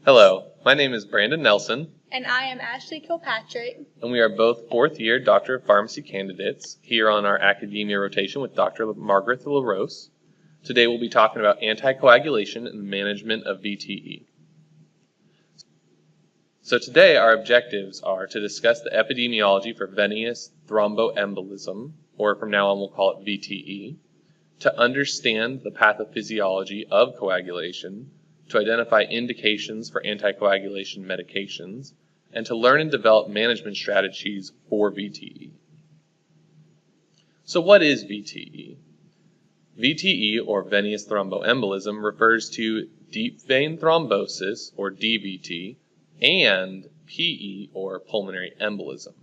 Hello, my name is Brandon Nelson. And I am Ashley Kilpatrick. And we are both fourth-year Doctor of Pharmacy candidates here on our academia rotation with Dr. Margaret LaRose. Today we'll be talking about anticoagulation and the management of VTE. So today our objectives are to discuss the epidemiology for venous thromboembolism, or from now on we'll call it VTE, to understand the pathophysiology of coagulation, to identify indications for anticoagulation medications, and to learn and develop management strategies for VTE. So what is VTE? VTE, or venous thromboembolism, refers to deep vein thrombosis, or DVT, and PE, or pulmonary embolism.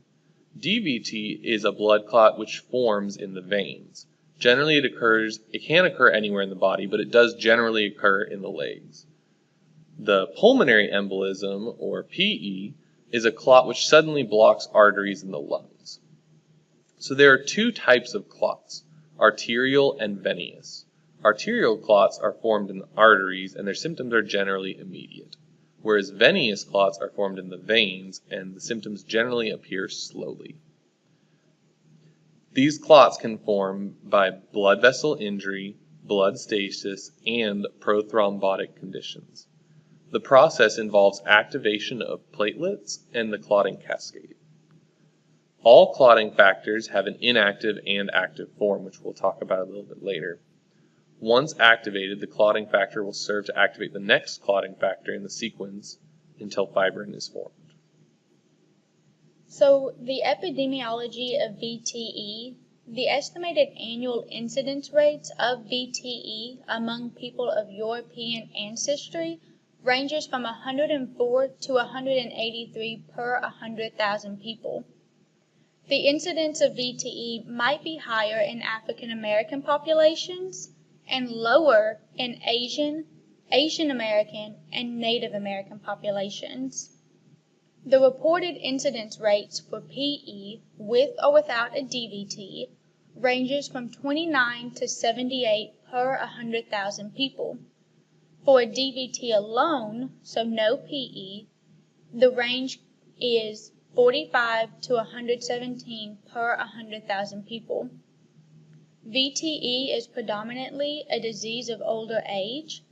DVT is a blood clot which forms in the veins. Generally it can occur anywhere in the body, but it does generally occur in the legs. The pulmonary embolism, or PE, is a clot which suddenly blocks arteries in the lungs. So there are two types of clots, arterial and venous. Arterial clots are formed in the arteries and their symptoms are generally immediate, whereas venous clots are formed in the veins and the symptoms generally appear slowly. These clots can form by blood vessel injury, blood stasis, and prothrombotic conditions. The process involves activation of platelets and the clotting cascade. All clotting factors have an inactive and active form, which we'll talk about a little bit later. Once activated, the clotting factor will serve to activate the next clotting factor in the sequence until fibrin is formed. So the epidemiology of VTE, the estimated annual incidence rates of VTE among people of European ancestry ranges from 104 to 183 per 100,000 people. The incidence of VTE might be higher in African American populations and lower in Asian American, and Native American populations. The reported incidence rates for PE with or without a DVT ranges from 29 to 78 per 100,000 people. For a DVT alone, so no PE, the range is 45 to 117 per 100,000 people. VTE is predominantly a disease of older age,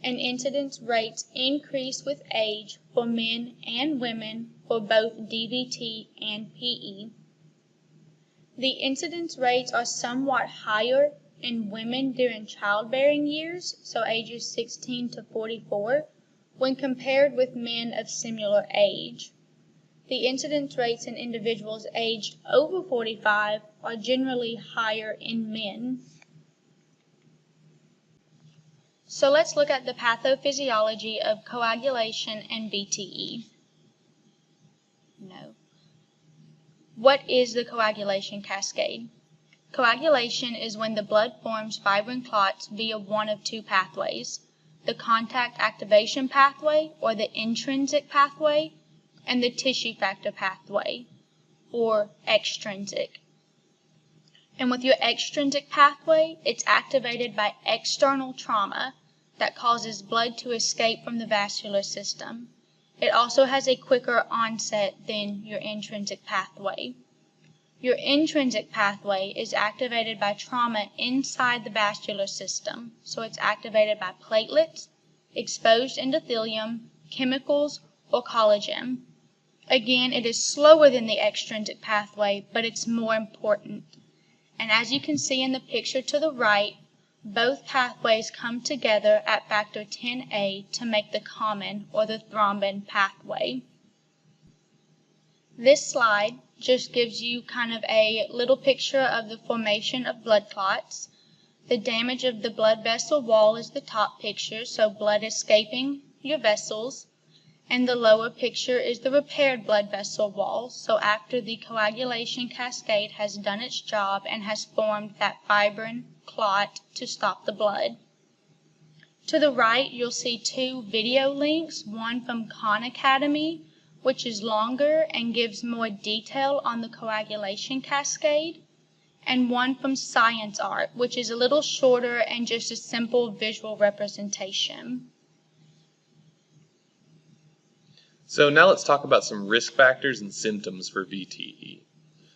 and incidence rates increase with age for men and women for both DVT and PE. The incidence rates are somewhat higher in women during childbearing years, so ages 16 to 44, when compared with men of similar age. The incidence rates in individuals aged over 45 are generally higher in men. So let's look at the pathophysiology of coagulation and VTE. What is the coagulation cascade? Coagulation is when the blood forms fibrin clots via one of two pathways, the contact activation pathway, or the intrinsic pathway, and the tissue factor pathway, or extrinsic. And with your extrinsic pathway, it's activated by external trauma that causes blood to escape from the vascular system. It also has a quicker onset than your intrinsic pathway. Your intrinsic pathway is activated by trauma inside the vascular system, so it's activated by platelets, exposed endothelium, chemicals, or collagen. Again, it is slower than the extrinsic pathway, but it's more important. And as you can see in the picture to the right, both pathways come together at factor 10A to make the common, or the thrombin, pathway. This slide just gives you kind of a little picture of the formation of blood clots. The damage of the blood vessel wall is the top picture, so blood escaping your vessels. And the lower picture is the repaired blood vessel wall, so after the coagulation cascade has done its job and has formed that fibrin clot to stop the blood. To the right, you'll see two video links, one from Khan Academy, which is longer and gives more detail on the coagulation cascade, and one from Science Art, which is a little shorter and just a simple visual representation. So now let's talk about some risk factors and symptoms for VTE.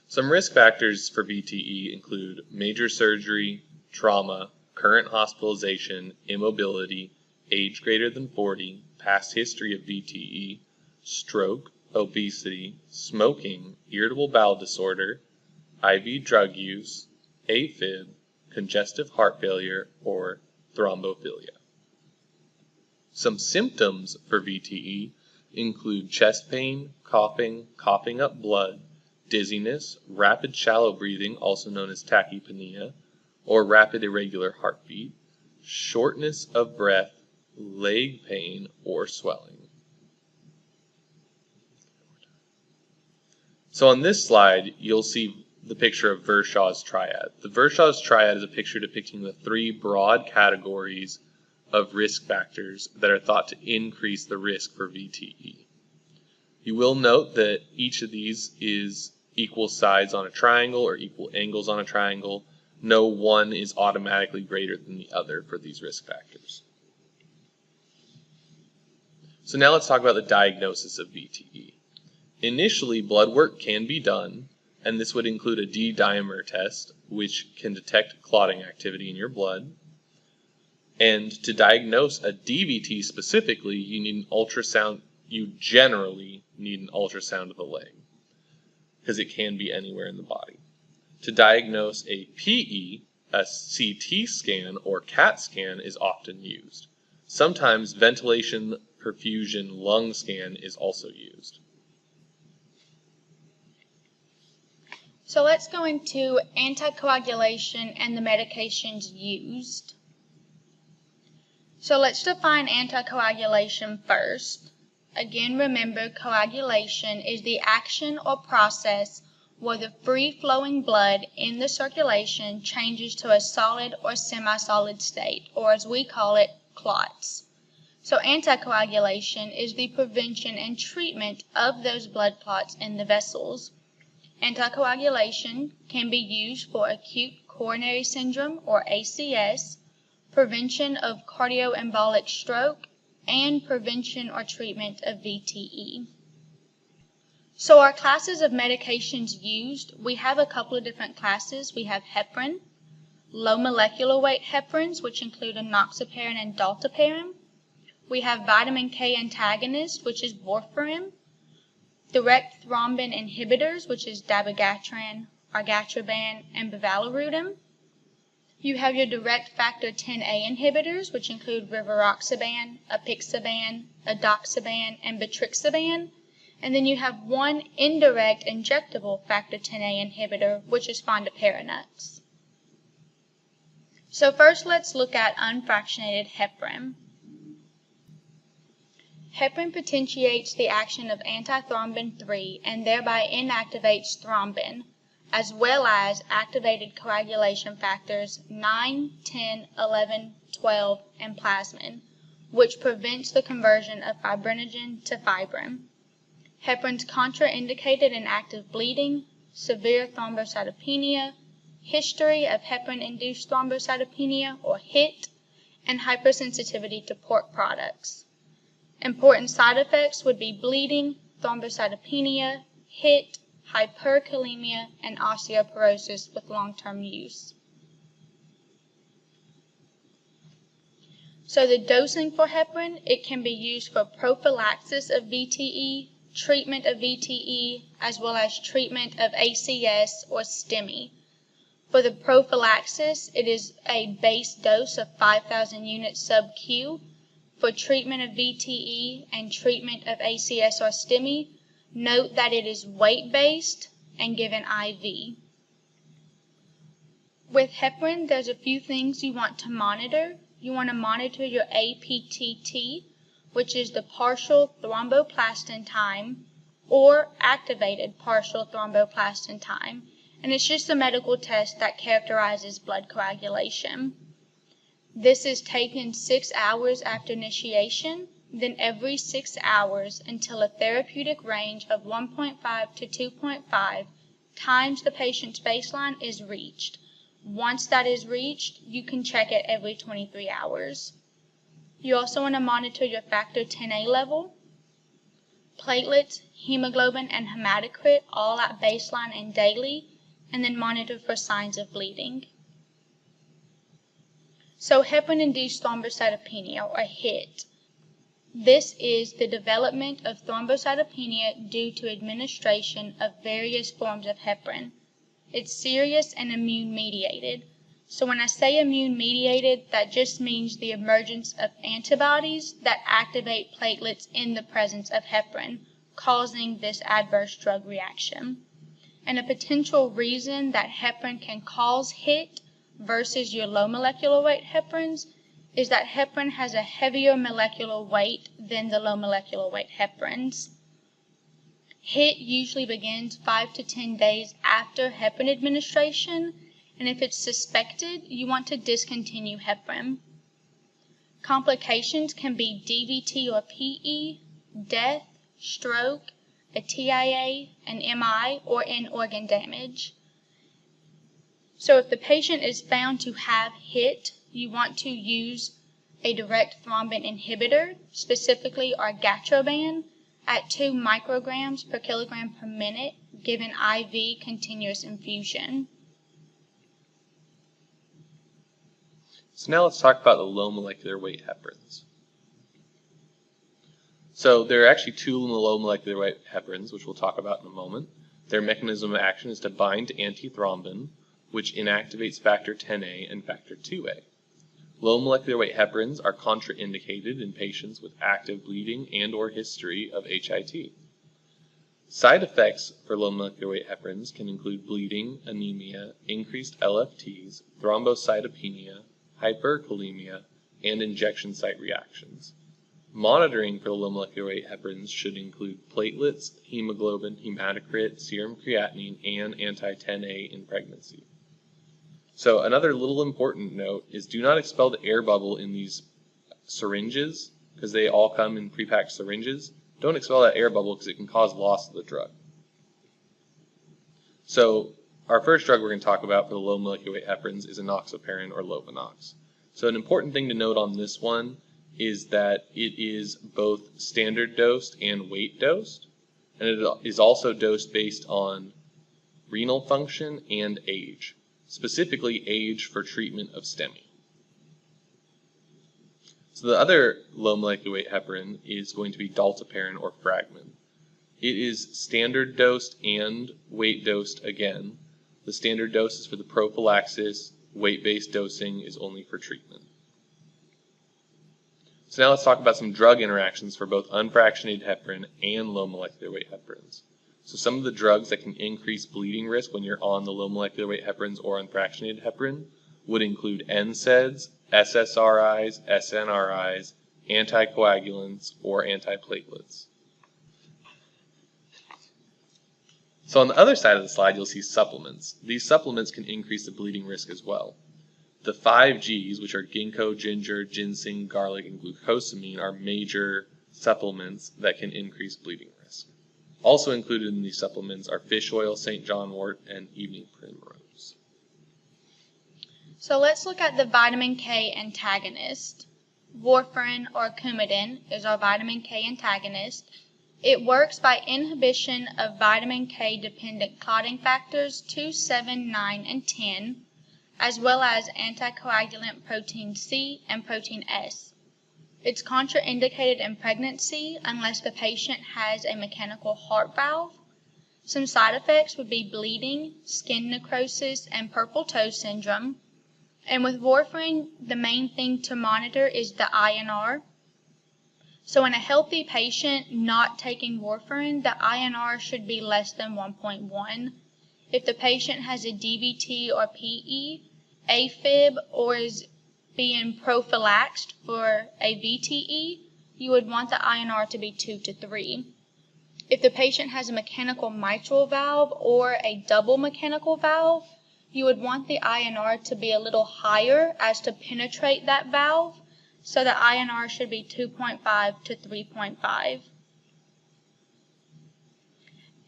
Some risk factors for VTE include major surgery, trauma, current hospitalization, immobility, age greater than 40, past history of VTE, stroke, obesity, smoking, irritable bowel disorder, IV drug use, AFib, congestive heart failure, or thrombophilia. Some symptoms for VTE include chest pain, coughing, coughing up blood, dizziness, rapid shallow breathing, also known as tachypnea, or rapid irregular heartbeat, shortness of breath, leg pain, or swelling. So on this slide, you'll see the picture of Virchow's triad. The Virchow's triad is a picture depicting the three broad categories of risk factors that are thought to increase the risk for VTE. You will note that each of these is equal sides on a triangle or equal angles on a triangle. No one is automatically greater than the other for these risk factors. So now let's talk about the diagnosis of VTE. Initially, blood work can be done, and this would include a D-dimer test, which can detect clotting activity in your blood. And to diagnose a DVT specifically, you need an ultrasound. You generally need an ultrasound of the leg, because it can be anywhere in the body. To diagnose a PE, a CT scan or CAT scan is often used. Sometimes ventilation perfusion lung scan is also used. So let's go into anticoagulation and the medications used. So let's define anticoagulation first. Again, remember, coagulation is the action or process where the free-flowing blood in the circulation changes to a solid or semi-solid state, or as we call it, clots. So anticoagulation is the prevention and treatment of those blood clots in the vessels. Anticoagulation can be used for acute coronary syndrome, or ACS, prevention of cardioembolic stroke, and prevention or treatment of VTE. So our classes of medications used, we have a couple of different classes. We have heparin, low molecular weight heparins, which include enoxaparin and dalteparin. We have vitamin K antagonists, which is warfarin, direct thrombin inhibitors, which is dabigatran, argatroban, and bivalirudin. You have your direct factor 10A inhibitors, which include rivaroxaban, apixaban, edoxaban, and betrixaban. And then you have one indirect injectable factor 10A inhibitor, which is fondaparinux. So first let's look at unfractionated heparin. Heparin potentiates the action of antithrombin 3 and thereby inactivates thrombin, as well as activated coagulation factors 9, 10, 11, 12, and plasmin, which prevents the conversion of fibrinogen to fibrin. Heparin's contraindicated in active bleeding, severe thrombocytopenia, history of heparin-induced thrombocytopenia, or HIT, and hypersensitivity to pork products. Important side effects would be bleeding, thrombocytopenia, HIT, hyperkalemia, and osteoporosis with long-term use. So the dosing for heparin, it can be used for prophylaxis of VTE, treatment of VTE, as well as treatment of ACS or STEMI. For the prophylaxis, it is a base dose of 5,000 units sub-Q. For treatment of VTE and treatment of ACS or STEMI, note that it is weight-based and given IV. With heparin, there's a few things you want to monitor. You want to monitor your APTT, which is the partial thromboplastin time, or activated partial thromboplastin time, and it's just a medical test that characterizes blood coagulation. This is taken 6 hours after initiation, then every 6 hours until a therapeutic range of 1.5 to 2.5 times the patient's baseline is reached. Once that is reached, you can check it every 23 hours. You also want to monitor your factor 10A level. platelets, hemoglobin, and hematocrit all at baseline and daily, and then monitor for signs of bleeding. So heparin-induced thrombocytopenia, or HIT. This is the development of thrombocytopenia due to administration of various forms of heparin. It's serious and immune-mediated. So when I say immune-mediated, that just means the emergence of antibodies that activate platelets in the presence of heparin, causing this adverse drug reaction. And a potential reason that heparin can cause HIT versus your low molecular weight heparins is that heparin has a heavier molecular weight than the low molecular weight heparins. HIT usually begins 5 to 10 days after heparin administration, and if it's suspected, you want to discontinue heparin. Complications can be DVT or PE, death, stroke, a TIA, an MI, or end organ damage. So if the patient is found to have HIT, you want to use a direct thrombin inhibitor, specifically argatroban, at 2 micrograms per kilogram per minute, given IV continuous infusion. So now let's talk about the low molecular weight heparins. So there are actually 2 low molecular weight heparins, which we'll talk about in a moment. Their mechanism of action is to bind to antithrombin, which inactivates factor Xa and factor IIa. Low molecular weight heparins are contraindicated in patients with active bleeding and/or history of HIT. Side effects for low molecular weight heparins can include bleeding, anemia, increased LFTs, thrombocytopenia, hyperkalemia, and injection site reactions. Monitoring for low molecular weight heparins should include platelets, hemoglobin, hematocrit, serum creatinine, and anti-10A in pregnancy. So another little important note is do not expel the air bubble in these syringes, because they all come in pre-packed syringes. Don't expel that air bubble because it can cause loss of the drug. So our first drug we're going to talk about for the low molecular weight heparins is enoxaparin or Lovenox. So an important thing to note on this one is that it is both standard dosed and weight dosed, and it is also dosed based on renal function and age, specifically age for treatment of STEMI. So the other low molecular weight heparin is going to be dalteparin or Fragmin. It is standard dosed and weight dosed again. The standard dose is for the prophylaxis, weight-based dosing is only for treatment. So now let's talk about some drug interactions for both unfractionated heparin and low molecular weight heparins. So some of the drugs that can increase bleeding risk when you're on the low molecular weight heparins or unfractionated heparin would include NSAIDs, SSRIs, SNRIs, anticoagulants, or antiplatelets. So on the other side of the slide, you'll see supplements. These supplements can increase the bleeding risk as well. The 5 Gs, which are ginkgo, ginger, ginseng, garlic, and glucosamine, are major supplements that can increase bleeding risk. Also included in these supplements are fish oil, St. John wort, and evening primrose. So let's look at the vitamin K antagonist. Warfarin or Coumadin is our vitamin K antagonist. It works by inhibition of vitamin K dependent clotting factors 2, 7, 9, and 10, as well as anticoagulant protein C and protein S. It's contraindicated in pregnancy unless the patient has a mechanical heart valve. Some side effects would be bleeding, skin necrosis, and purple toe syndrome. And with warfarin, the main thing to monitor is the INR. So in a healthy patient not taking warfarin, the INR should be less than 1.1. If the patient has a DVT or PE, AFib, or is being prophylaxed for a VTE, you would want the INR to be 2 to 3. If the patient has a mechanical mitral valve or a double mechanical valve, you would want the INR to be a little higher as to penetrate that valve, so the INR should be 2.5 to 3.5.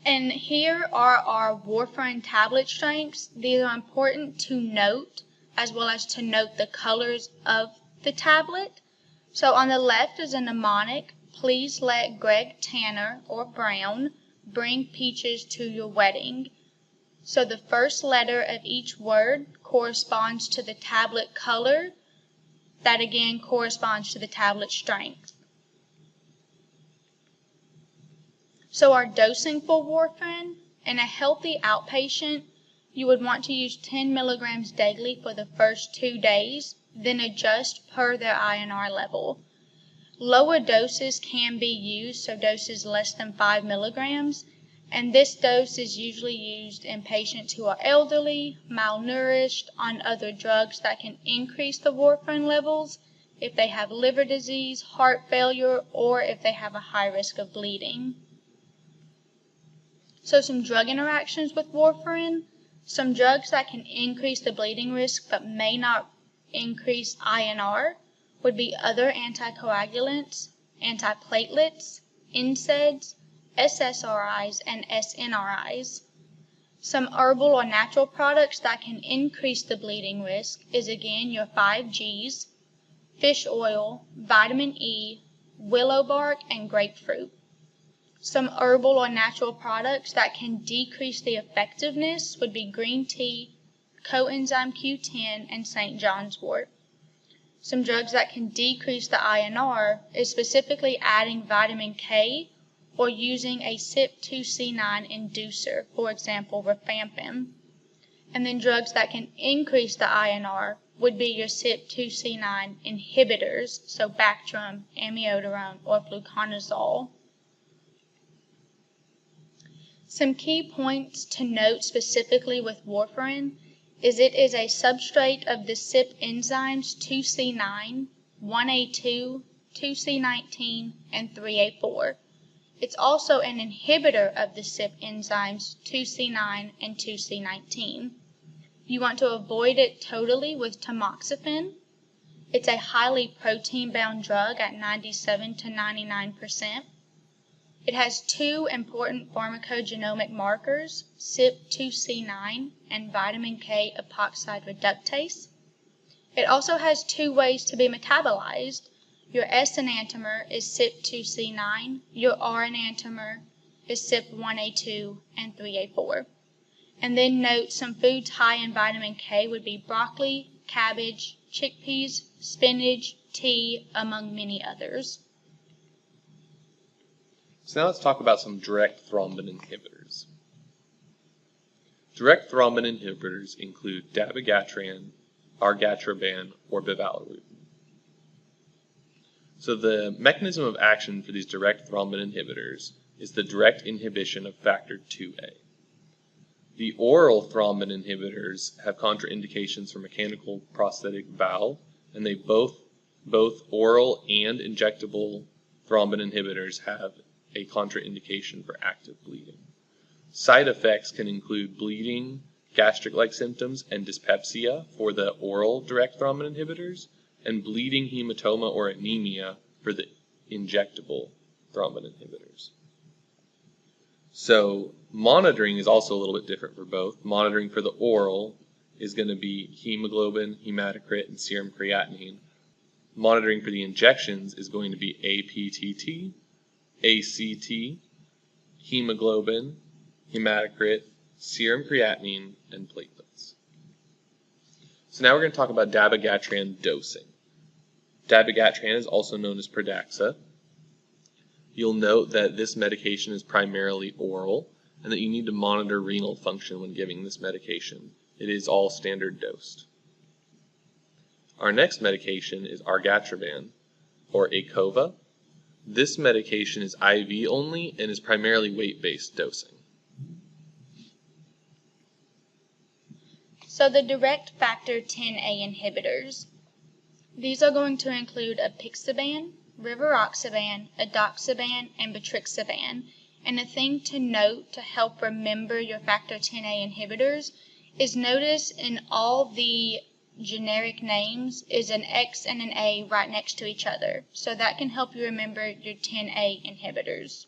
And here are our warfarin tablet strengths. These are important to note, as well as to note the colors of the tablet. So on the left is a mnemonic, please let Greg Tanner or Brown bring peaches to your wedding. So the first letter of each word corresponds to the tablet color. That again corresponds to the tablet strength. So our dosing for warfarin, in a healthy outpatient, you would want to use 10 milligrams daily for the first 2 days, then adjust per their INR level. Lower doses can be used, so doses less than 5 milligrams, and this dose is usually used in patients who are elderly, malnourished, on other drugs that can increase the warfarin levels, if they have liver disease, heart failure, or if they have a high risk of bleeding. So some drug interactions with warfarin. Some drugs that can increase the bleeding risk but may not increase INR would be other anticoagulants, antiplatelets, NSAIDs, SSRIs, and SNRIs. Some herbal or natural products that can increase the bleeding risk is again your 5Gs, fish oil, vitamin E, willow bark, and grapefruit. Some herbal or natural products that can decrease the effectiveness would be green tea, coenzyme Q10, and St. John's wort. Some drugs that can decrease the INR is specifically adding vitamin K or using a CYP2C9 inducer, for example, rifampin. And then drugs that can increase the INR would be your CYP2C9 inhibitors, so Bactrim, amiodarone, or fluconazole. Some key points to note specifically with warfarin is it is a substrate of the CYP enzymes 2C9, 1A2, 2C19, and 3A4. It's also an inhibitor of the CYP enzymes 2C9 and 2C19. You want to avoid it totally with tamoxifen. It's a highly protein-bound drug at 97 to 99%. It has 2 important pharmacogenomic markers, CYP2C9 and vitamin K epoxide reductase. It also has 2 ways to be metabolized. Your S enantiomer is CYP2C9, your R enantiomer is CYP1A2 and 3A4. And then note some foods high in vitamin K would be broccoli, cabbage, chickpeas, spinach, tea, among many others. So now let's talk about some direct thrombin inhibitors. Direct thrombin inhibitors include dabigatran, argatroban, or bivalirudin. So the mechanism of action for these direct thrombin inhibitors is the direct inhibition of factor 2A. The oral thrombin inhibitors have contraindications for mechanical prosthetic valve, and they both oral and injectable thrombin inhibitors have a contraindication for active bleeding. Side effects can include bleeding, gastric-like symptoms, and dyspepsia for the oral direct thrombin inhibitors, and bleeding hematoma or anemia for the injectable thrombin inhibitors. So monitoring is also a little bit different for both. Monitoring for the oral is going to be hemoglobin, hematocrit, and serum creatinine. Monitoring for the injections is going to be APTT, ACT, hemoglobin, hematocrit, serum creatinine, and platelets. So now we're going to talk about dabigatran dosing. Dabigatran is also known as Pradaxa. You'll note that this medication is primarily oral and that you need to monitor renal function when giving this medication. It is all standard dosed. Our next medication is argatroban, or Acova. This medication is IV only and is primarily weight-based dosing. So the direct factor 10A inhibitors, these are going to include apixaban, rivaroxaban, edoxaban, and betrixaban. And a thing to note to help remember your factor 10A inhibitors is notice in all the generic names is an X and an A right next to each other. So that can help you remember your 10A inhibitors.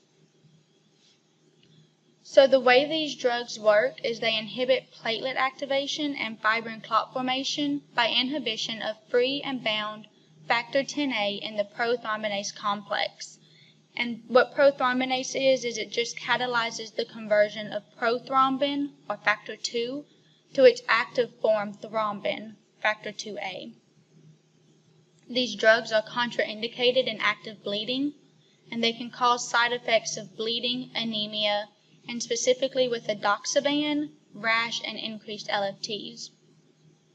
So the way these drugs work is they inhibit platelet activation and fibrin clot formation by inhibition of free and bound factor 10A in the prothrombinase complex. And what prothrombinase is it just catalyzes the conversion of prothrombin, or factor 2, to its active form thrombin, factor 2A. These drugs are contraindicated in active bleeding, and they can cause side effects of bleeding, anemia, and specifically with edoxaban, rash, and increased LFTs.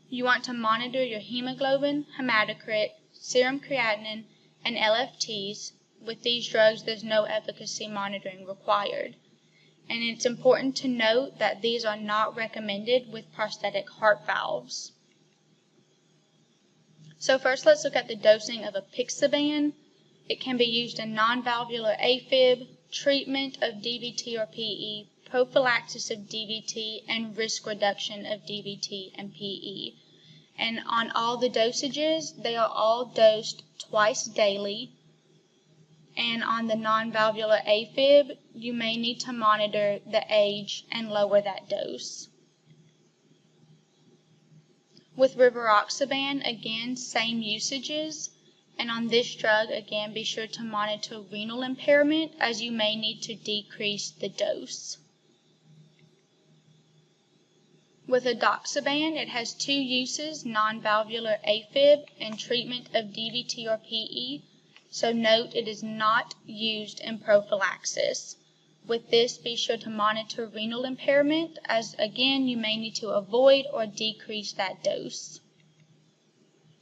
You want to monitor your hemoglobin, hematocrit, serum creatinine, and LFTs. With these drugs, there's no efficacy monitoring required. And it's important to note that these are not recommended with prosthetic heart valves. So first, let's look at the dosing of apixaban. It can be used in non-valvular AFib, treatment of DVT or PE, prophylaxis of DVT, and risk reduction of DVT and PE. And on all the dosages, they are all dosed twice daily. And on the non-valvular AFib, you may need to monitor the age and lower that dose. With rivaroxaban, again, same usages. And on this drug, again, be sure to monitor renal impairment, as you may need to decrease the dose. With edoxaban, it has two uses, non-valvular AFib and treatment of DVT or PE. So note it is not used in prophylaxis. With this, be sure to monitor renal impairment, as again, you may need to avoid or decrease that dose.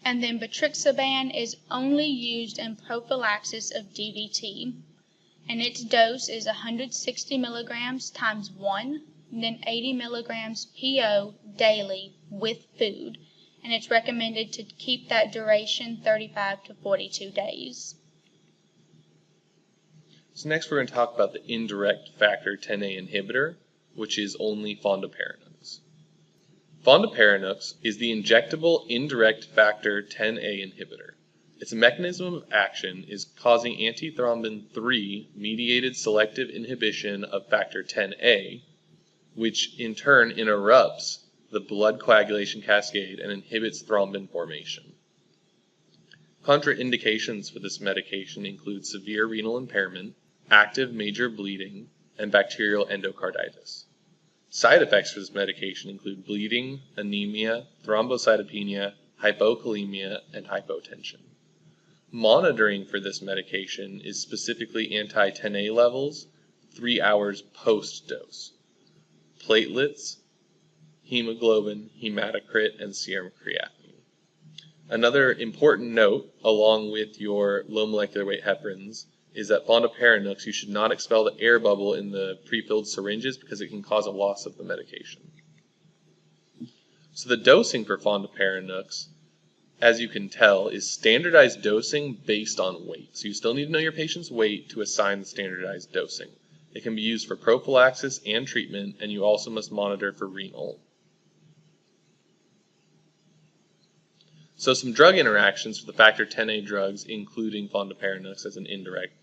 And then batrixaban is only used in prophylaxis of DVT, and its dose is 160 milligrams times 1, and then 80 milligrams PO daily with food, and it's recommended to keep that duration 35 to 42 days. So next we're going to talk about the indirect factor 10A inhibitor, which is only fondaparinux. Fondaparinux is the injectable indirect factor 10A inhibitor. Its mechanism of action is causing antithrombin 3 mediated selective inhibition of factor 10A, which in turn interrupts the blood coagulation cascade and inhibits thrombin formation. Contraindications for this medication include severe renal impairment, active major bleeding, and bacterial endocarditis. Side effects for this medication include bleeding, anemia, thrombocytopenia, hypokalemia, and hypotension. Monitoring for this medication is specifically anti-10A levels 3 hours post-dose, platelets, hemoglobin, hematocrit, and serum creatinine. Another important note, along with your low molecular weight heparins, is that fondaparinux, you should not expel the air bubble in the pre-filled syringes because it can cause a loss of the medication. So the dosing for fondaparinux, as you can tell, is standardized dosing based on weight. So you still need to know your patient's weight to assign the standardized dosing. It can be used for prophylaxis and treatment, and you also must monitor for renal. So some drug interactions for the factor 10A drugs, including fondaparinux as an indirect,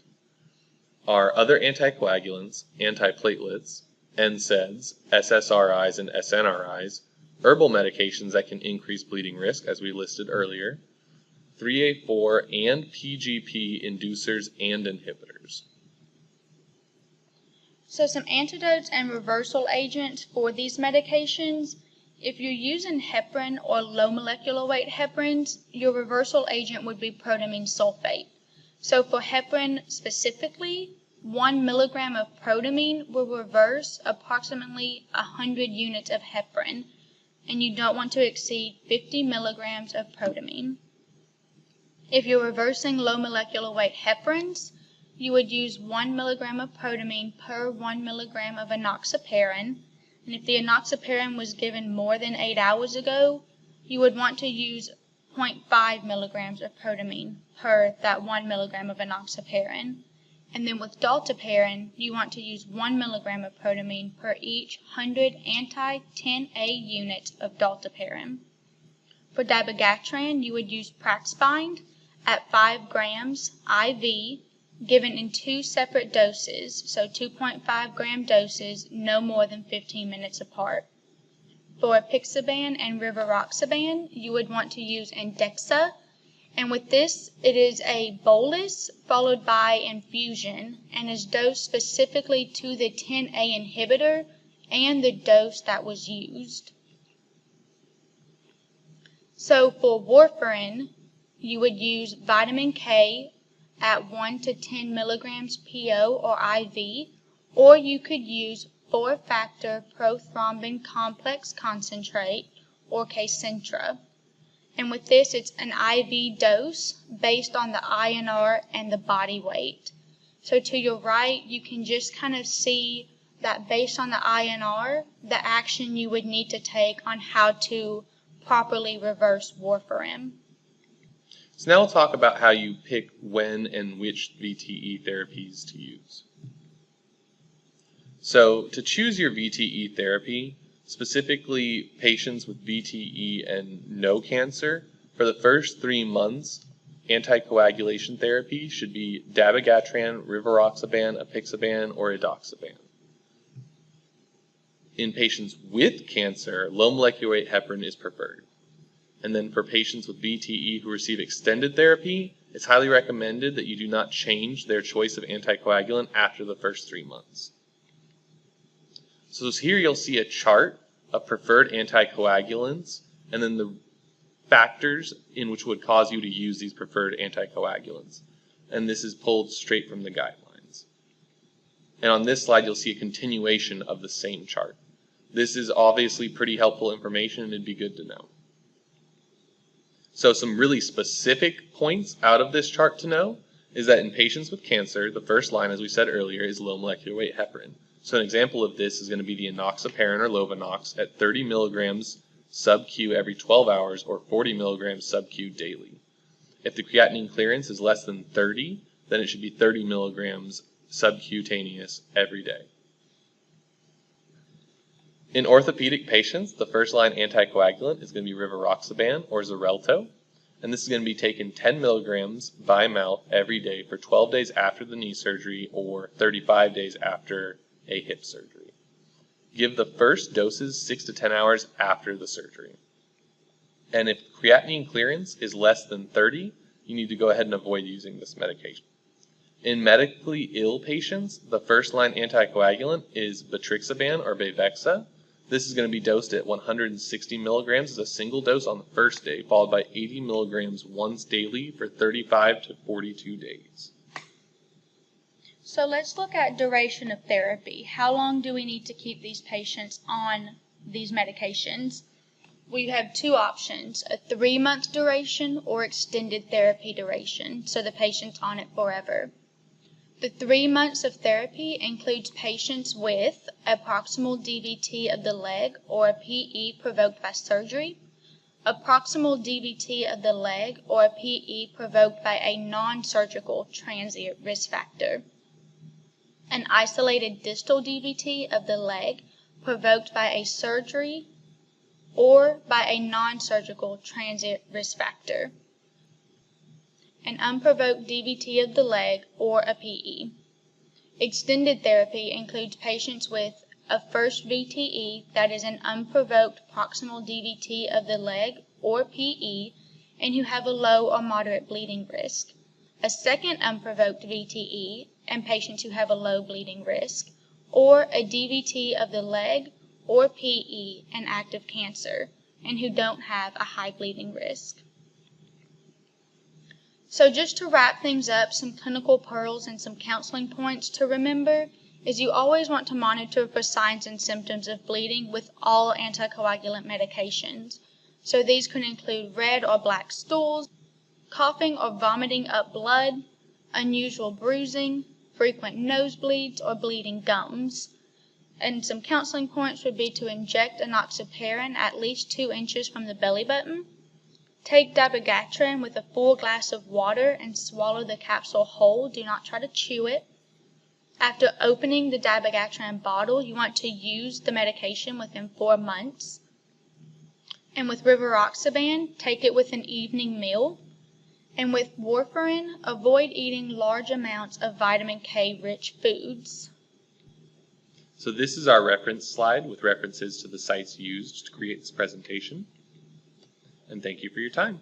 are other anticoagulants, antiplatelets, NSAIDs, SSRIs, and SNRIs, herbal medications that can increase bleeding risk, as we listed earlier, 3A4 and PGP inducers and inhibitors. So some antidotes and reversal agents for these medications. If you're using heparin or low molecular weight heparins, your reversal agent would be protamine sulfate. So for heparin specifically, 1 milligram of protamine will reverse approximately 100 units of heparin, and you don't want to exceed 50 milligrams of protamine. If you're reversing low molecular weight heparins, you would use 1 milligram of protamine per 1 milligram of enoxaparin. And if the enoxaparin was given more than 8 hours ago, you would want to use 0.5 milligrams of protamine per that 1 milligram of enoxaparin. And then with dalteparin, you want to use 1 milligram of protamine per each 100 anti-10A units of dalteparin. For dabigatran, you would use Praxbind at 5 grams IV, given in 2 separate doses, so 2.5 gram doses, no more than 15 minutes apart. For apixaban and rivaroxaban, you would want to use Andexxa, And with this, it is a bolus followed by infusion and is dosed specifically to the 10A inhibitor and the dose that was used. So for warfarin, you would use vitamin K at 1 to 10 milligrams PO or IV, or you could use 4-factor prothrombin complex concentrate or Kcentra. And with this, it's an IV dose based on the INR and the body weight. So to your right, you can just kind of see that based on the INR, the action you would need to take on how to properly reverse warfarin. So now we'll talk about how you pick when and which VTE therapies to use. So to choose your VTE therapy, specifically patients with VTE and no cancer, for the first 3 months, anticoagulation therapy should be dabigatran, rivaroxaban, apixaban, or edoxaban. In patients with cancer, low molecular weight heparin is preferred. And then for patients with VTE who receive extended therapy, it's highly recommended that you do not change their choice of anticoagulant after the first 3 months. So here you'll see a chart of preferred anticoagulants and then the factors in which would cause you to use these preferred anticoagulants. And this is pulled straight from the guidelines. And on this slide, you'll see a continuation of the same chart. This is obviously pretty helpful information and it'd be good to know. So some really specific points out of this chart to know is that in patients with cancer, the first line, as we said earlier, is low molecular weight heparin. So an example of this is going to be the enoxaparin or Lovenox at 30 milligrams sub-Q every 12 hours or 40 milligrams sub-Q daily. If the creatinine clearance is less than 30, then it should be 30 milligrams subcutaneous every day. In orthopedic patients, the first-line anticoagulant is going to be rivaroxaban or Xarelto, and this is going to be taken 10 milligrams by mouth every day for 12 days after the knee surgery or 35 days after a hip surgery. Give the first doses 6 to 10 hours after the surgery. And if creatinine clearance is less than 30, you need to go ahead and avoid using this medication. In medically ill patients, the first-line anticoagulant is Betrixaban or Bevexa. This is going to be dosed at 160 milligrams as a single dose on the first day, followed by 80 milligrams once daily for 35 to 42 days. So let's look at duration of therapy. How long do we need to keep these patients on these medications? We have two options, a 3-month duration or extended therapy duration, so the patient's on it forever. The 3 months of therapy includes patients with a proximal DVT of the leg or a PE provoked by surgery, a proximal DVT of the leg or a PE provoked by a non-surgical transient risk factor, an isolated distal DVT of the leg provoked by a surgery or by a non-surgical transient risk factor, an unprovoked DVT of the leg or a PE. Extended therapy includes patients with a first VTE that is an unprovoked proximal DVT of the leg or PE and who have a low or moderate bleeding risk, a second unprovoked VTE and patients who have a low bleeding risk, or a DVT of the leg or PE and active cancer and who don't have a high bleeding risk. So just to wrap things up, some clinical pearls and some counseling points to remember is you always want to monitor for signs and symptoms of bleeding with all anticoagulant medications. So these could include red or black stools, coughing or vomiting up blood, unusual bruising, frequent nosebleeds, or bleeding gums. And some counseling points would be to inject enoxaparin at least 2 inches from the belly button. Take dabigatran with a full glass of water and swallow the capsule whole. Do not try to chew it. After opening the dabigatran bottle, you want to use the medication within 4 months. And with rivaroxaban, take it with an evening meal. And with warfarin, avoid eating large amounts of vitamin K rich foods. So this is our reference slide with references to the sites used to create this presentation. And thank you for your time.